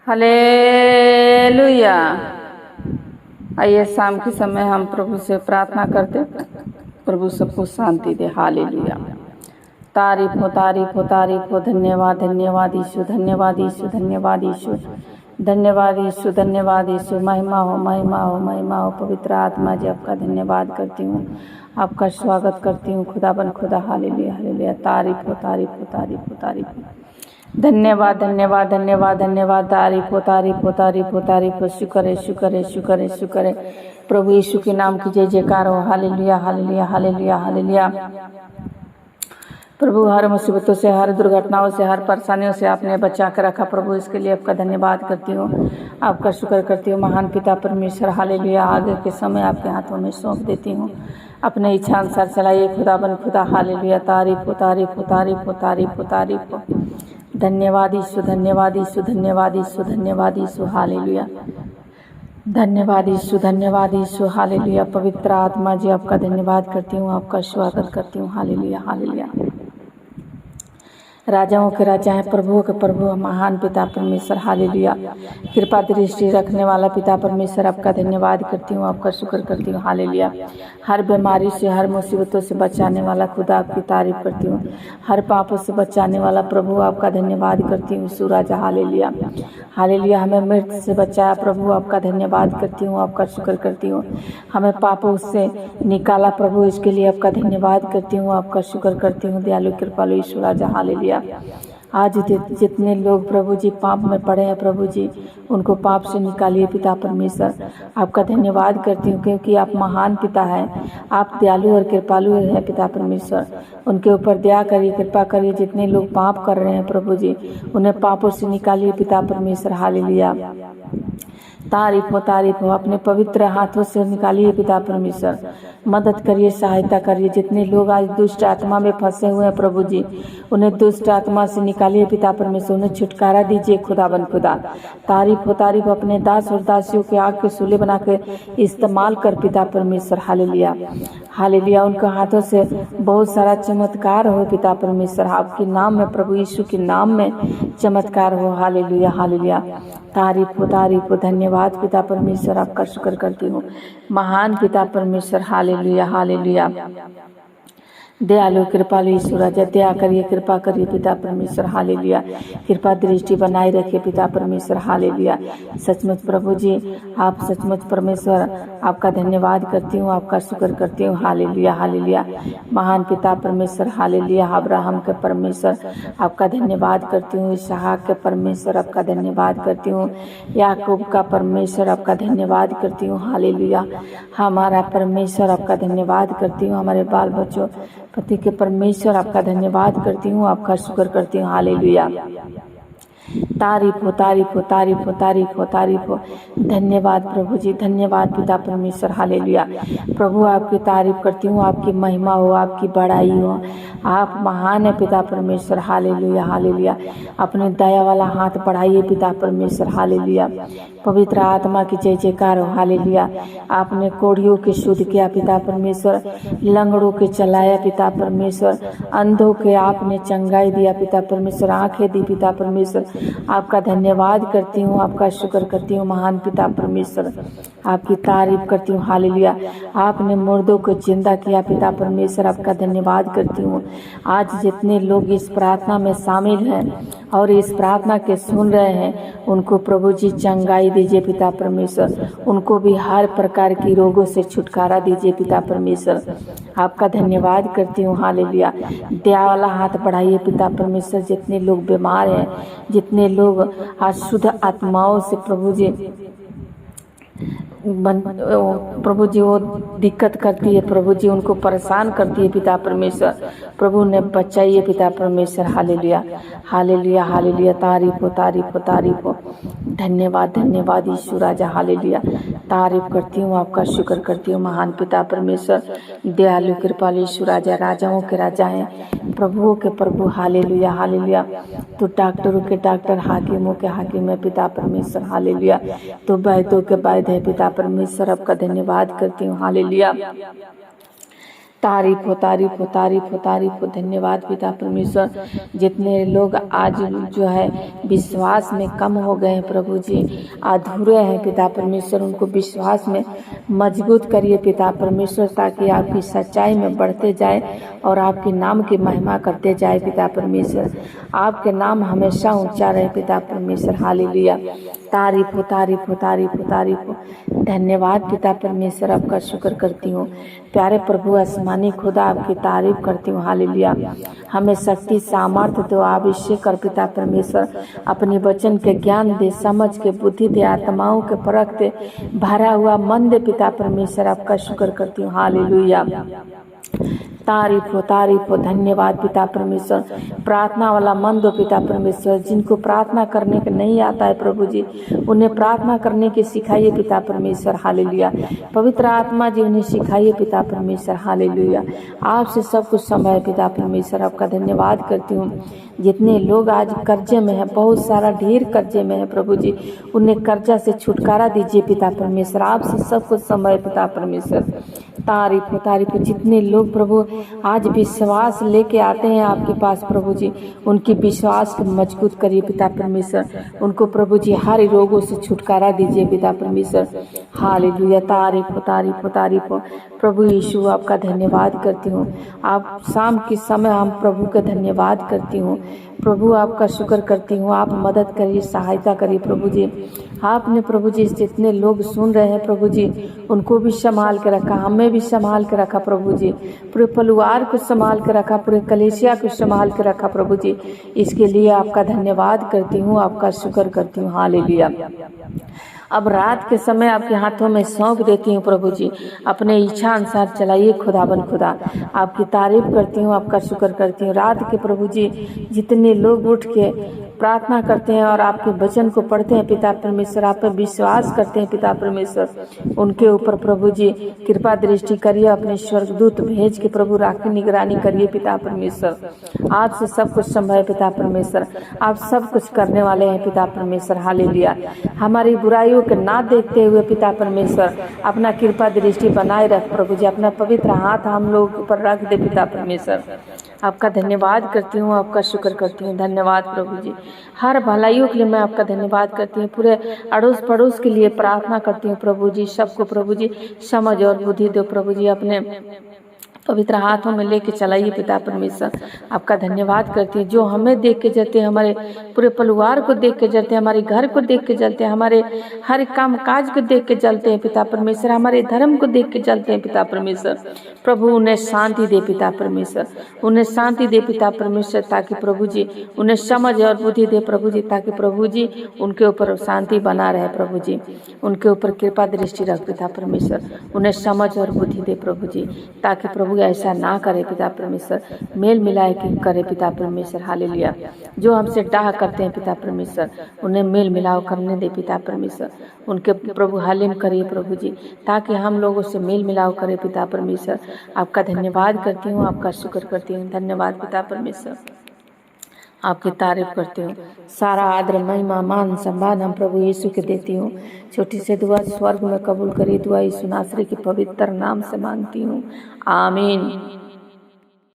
Hallelujah. आइए शाम के समय हम प्रभु से प्रार्थना करते, प्रभु सबको शांति दे। हालेलुया। तारीफ हो, तारीफ हो, तारीफ हो। धन्यवाद, धन्यवाद यीशु, धन्यवाद यीशु, धन्यवाद यीशु, धन्यवाद यीशु, धन्यवाद यीशु। महिमा हो, महिमा हो, महिमा हो। पवित्र आत्मा जी आपका धन्यवाद करती हूँ, आपका स्वागत करती हूँ खुदा बन खुदा। Hallelujah, hallelujah. तारीफ हो, तारीफ हो, तारीफ हो, तारीफ हो। धन्यवाद, धन्यवाद, धन्यवाद, धन्यवाद। तारीफ हो, तारीफ हो, तारीफ हो, तारीफ हो। शुक्र है, शुक्र है, शुक्र है, शुक्र है। प्रभु यीशु के नाम की जय जयकार हो। Hallelujah, hallelujah, hallelujah, hallelujah. प्रभु हर मुसीबतों से, हर दुर्घटनाओं से, हर परेशानियों से आपने बचा कर रखा। प्रभु इसके लिए आपका धन्यवाद करती हूँ, आपका शुक्र करती हूँ। महान पिता परमेश्वर, हालेलुया। आगे के समय आपके हाथों में सौंप देती हूँ, अपने इच्छा अनुसार चलाइए खुदा बन खुदा। हालेलुया। तारीफ हो, तारीफ हो, तारीफ हो, तारीफ हो, तारीफ हो। धन्यवाद यीशु, धन्यवाद यीशु, धन्यवाद यीशु, धन्यवाद यीशु। हालेलुया। धन्यवाद यीशु, धन्यवाद यीशु। हालेलुया। पवित्र आत्मा जी आपका धन्यवाद करती हूँ, आपका स्वागत करती हूँ। Hallelujah, hallelujah. राजाओं के राजा हैं, प्रभुओं के प्रभु, महान पिता परमेश्वर। हालेलुया। कृपा दृष्टि रखने वाला पिता परमेश्वर, आपका धन्यवाद करती हूँ, आपका शुक्र करती हूँ। हालेलुया। हर बीमारी से, हर मुसीबतों से बचाने वाला खुदा, आपकी तारीफ करती हूँ। हर पापों से बचाने वाला प्रभु, आपका धन्यवाद करती हूँ। सुराजा, हालेलुया, हालेलुया। हमें मृत्यु से बचाया प्रभु, आपका धन्यवाद करती हूँ, आपका शुक्र करती हूँ। हमें पापों से निकाला प्रभु, इसके लिए आपका धन्यवाद करती हूँ, आपका शुक्र करती हूँ। दयालु कृपालु यीशु राजा, हालेलुया। आज जितने लोग प्रभु जी पाप में पड़े हैं प्रभु जी, उनको पाप से निकालिए पिता परमेश्वर। आपका धन्यवाद करती हूँ क्योंकि आप महान पिता हैं, आप दयालु और कृपालु हैं पिता परमेश्वर। उनके ऊपर दया करिए, कृपा करिए। जितने लोग पाप कर रहे हैं प्रभु जी, उन्हें पापों से निकालिए पिता परमेश्वर। हालेलुया। तारीफ हो, तारीफ हो। अपने पवित्र हाथों से निकालिए पिता परमेश्वर। मदद करिए, सहायता करिए। जितने लोग आज दुष्ट आत्मा में फंसे हुए हैं प्रभु जी, उन्हें दुष्ट आत्मा से निकालिए पिता परमेश्वर। उन्हें छुटकारा दीजिए खुदा बन खुदा। तारीफ हो, तारीफ हो। अपने दास और दासियों के आग के सूले बना के इस्तेमाल कर पिता परमेश्वर। Hallelujah, hallelujah. उनके हाथों से बहुत सारा चमत्कार हो पिता परमेश्वर। आपके नाम में प्रभु यीशु के नाम में चमत्कार हो। Hallelujah, hallelujah. तारीफ हो, तारीफ हो। धन्यवाद पिता परमेश्वर, आपका शुक्र करती हूँ। महान पिता परमेश्वर, हालेलुया, हालेलुया। दयालु कृपालु यीशु राजा, दया करिए, कृपा करिए पिता परमेश्वर। हालेलुया। कृपा दृष्टि बनाए रखिए पिता परमेश्वर। हालेलुया। सचमुच प्रभु जी, आप सचमुच परमेश्वर, आपका धन्यवाद करती हूँ, आपका शुक्र करती हूँ। Hallelujah, hallelujah. महान पिता परमेश्वर, हालेलुया। अब्राहम के परमेश्वर, आपका धन्यवाद करती हूँ। इसहाक के परमेश्वर, आपका धन्यवाद करती हूँ। याकूब का परमेश्वर, आपका धन्यवाद करती हूँ। हालेलुया। हमारा परमेश्वर, आपका धन्यवाद करती हूँ। हमारे बाल बच्चों पति के परमेश्वर, आपका धन्यवाद करती हूँ, आपका शुक्र करती हूँ। हालेलुया। तारीफ हो, तारीफ हो, तारीफ हो, तारीफ हो, तारीफ हो। धन्यवाद प्रभु जी, धन्यवाद पिता परमेश्वर। हालेलुया। प्रभु आपकी तारीफ करती हूँ, आपकी महिमा हो, आपकी बड़ाई हो। आप महान है पिता परमेश्वर। Hallelujah, hallelujah. अपने दया वाला हाथ बढ़ाइए पिता परमेश्वर। हालेलुया। पवित्र आत्मा की जय जयकार हो। हालेलुया। आपने कोढ़ियों के शुद्ध किया पिता परमेश्वर, लंगड़ों के चलाया पिता परमेश्वर, अंधों के आपने चंगाई दिया पिता परमेश्वर, आंखें दी पिता परमेश्वर। आपका धन्यवाद करती हूँ, आपका शुक्र करती हूँ महान पिता परमेश्वर। आपकी तारीफ करती हूँ। हालेलुया। आपने मुर्दों को जिंदा किया पिता परमेश्वर, आपका धन्यवाद करती हूँ। आज जितने लोग इस प्रार्थना में शामिल हैं और इस प्रार्थना के सुन रहे हैं, उनको प्रभु जी चंगाई दीजिए पिता परमेश्वर। उनको भी हर प्रकार की रोगों से छुटकारा दीजिए पिता परमेश्वर। आपका धन्यवाद करती हूँ। हालेलुया। दया वाला हाथ बढ़ाइए पिता परमेश्वर। जितने लोग बीमार हैं, जितने लोग अशुद्ध आत्माओं से प्रभु जी वो दिक्कत करती है प्रभु जी, उनको परेशान करती है पिता परमेश्वर, प्रभु ने बचाइए पिता परमेश्वर। Hallelujah, hallelujah, hallelujah. तारीफ हो, तारीफ हो, तारीफ हो। धन्यवाद, धन्यवाद यीशु राजा। हालेलुया। तारीफ करती हूँ, आपका शुक्र करती हूँ महान पिता परमेश्वर। दयालु कृपालु यीशु राजा, राजाओं के राजा हैं, प्रभुओं के प्रभु। Hallelujah, hallelujah. तो डॉक्टरों के डॉक्टर, हाकिमों के हाकिम है पिता परमेश्वर। हालेलुया। तो वैद्यों के वैद्य है पिता परमेश्वर, आपका धन्यवाद करती हूँ। हालेलुया। तारीफ हो, तारीफ हो, तारीफ हो, तारीफ हो। धन्यवाद पिता परमेश्वर। जितने लोग आज जो है विश्वास में कम हो गए हैं प्रभु जी, अधूरे हैं पिता परमेश्वर, उनको विश्वास में मजबूत करिए पिता परमेश्वर, ताकि आपकी सच्चाई में बढ़ते जाए और आपके नाम की महिमा करते जाए पिता परमेश्वर। आपके नाम हमेशा ऊंचा रहे पिता परमेश्वर। हालेलुया। तारीफ हो, तारीफ हो, तारीफ हो, तारीफ हो। धन्यवाद पिता परमेश्वर, आपका शुक्र करती हूँ। प्यारे प्रभु आसमानी खुदा, आपकी तारीफ करती हूँ। हालेलुया। हमें शक्ति सामर्थ्य दो, अभिषेक कर पिता परमेश्वर। अपने वचन के ज्ञान दे, समझ के बुद्धि दे, आत्माओं के परख दे, भरा हुआ मन दे पिता परमेश्वर। आपका शुक्र करती हूँ। हालेलुया। तारीफ हो, तारीफ हो। धन्यवाद पिता परमेश्वर। प्रार्थना वाला मन दो पिता परमेश्वर। जिनको प्रार्थना करने का नहीं आता है प्रभु जी, उन्हें प्रार्थना करने की सिखाइए पिता परमेश्वर। हालेलुया। पवित्र आत्मा जी उन्हें सिखाइए पिता परमेश्वर। हालेलुया। आपसे सब कुछ संभव है पिता परमेश्वर। आपका धन्यवाद करती हूँ। जितने लोग आज कर्जे में है, बहुत सारा ढेर कर्जे में है प्रभु जी, उन्हें कर्जा से छुटकारा दीजिए पिता परमेश्वर। आपसे सब कुछ संभव है पिता परमेश्वर। तारीफ हो, तारीफ हो। जितने लोग प्रभु आज विश्वास लेके आते हैं आपके पास प्रभु जी, उनकी विश्वास को मजबूत करिए पिता परमेश्वर। उनको प्रभु जी हर रोगों से छुटकारा दीजिए पिता परमेश्वर। हालेलुया। तारीफ हो, तारीफ हो, तारीफ हो। प्रभु यीशु, आपका धन्यवाद करती हूँ। आप शाम के समय हम प्रभु का धन्यवाद करती हूँ प्रभु, आपका शुक्र करती हूँ। आप मदद करिए, सहायता करिए प्रभु जी। आपने प्रभु जी जितने लोग सुन रहे हैं प्रभु जी, उनको भी संभाल के रखा, हमें भी संभाल के रखा प्रभु जी। पूरे परिवार को संभाल के रखा, पूरे कलीसिया को संभाल के रखा प्रभु जी। इसके लिए आपका धन्यवाद करती हूँ, आपका शुक्र करती हूँ। हालेलुया। अब रात के समय आपके हाथों में सौंप देती हूँ प्रभु जी। अपने इच्छा अनुसार चलाइए खुदाबन खुदा। आपकी तारीफ करती हूँ, आपका शुक्र करती हूँ। रात के प्रभु जी जितने लोग उठ के प्रार्थना करते हैं और आपके वचन को पढ़ते हैं पिता परमेश्वर, आप पर विश्वास करते हैं पिता परमेश्वर, उनके ऊपर प्रभु जी कृपा दृष्टि करिए। अपने स्वर्गदूत भेज के प्रभु राखी निगरानी करिए पिता परमेश्वर। आपसे सब कुछ संभव है पिता परमेश्वर। आप सब कुछ करने वाले हैं पिता परमेश्वर। हालेलुया। हमारी बुराइयों के ना देखते हुए पिता परमेश्वर अपना कृपा दृष्टि बनाए रख प्रभु जी। अपना पवित्र हाथ हम लोगों के ऊपर रख दे पिता परमेश्वर। आपका धन्यवाद करती हूँ, आपका शुक्र करती हूँ। धन्यवाद प्रभु जी। हर भलाइयों के लिए मैं आपका धन्यवाद करती हूँ। पूरे अड़ोस पड़ोस के लिए प्रार्थना करती हूँ प्रभु जी। सबको प्रभु जी समझ और बुद्धि दो प्रभु जी। अपने पवित्र हाथों में लेके चलाइए पिता परमेश्वर। आपका धन्यवाद करती है। जो हमें देख के जलते हैं, हमारे पूरे परिवार को देख के जलते हैं, हमारे घर को देख के जलते हैं, हमारे हर काम काज को देख के जलते हैं पिता परमेश्वर, हमारे धर्म को देख के जलते हैं पिता परमेश्वर। प्रभु उन्हें शांति दे पिता परमेश्वर, उन्हें शांति दे पिता परमेश्वर, ताकि प्रभु जी उन्हें समझ और बुद्धि दे प्रभु जी, ताकि प्रभु जी उनके ऊपर शांति बना रहे प्रभु जी। उनके ऊपर कृपा दृष्टि रख पिता परमेश्वर, उन्हें समझ और बुद्धि दे प्रभु जी, ताकि प्रभु ऐसा ना करे पिता परमेश्वर। मेल मिलाए के करे पिता परमेश्वर। हालेलुया। जो हमसे डाह करते हैं पिता परमेश्वर, उन्हें मेल मिलाव करने दे पिता परमेश्वर। उनके प्रभु हालिम करिए प्रभु जी, ताकि हम लोगों से मेल मिलाव करे पिता परमेश्वर। आपका धन्यवाद करती हूँ, आपका शुक्र करती हूँ। धन्यवाद पिता परमेश्वर। आपकी तारीफ करती हूँ। सारा आदर महिमा मान सम्मान हम प्रभु यीशु के देती हूँ। छोटी से दुआ स्वर्ग में कबूल करी। दुआ यीशु नासरी के पवित्र नाम से मांगती हूँ। आमीन।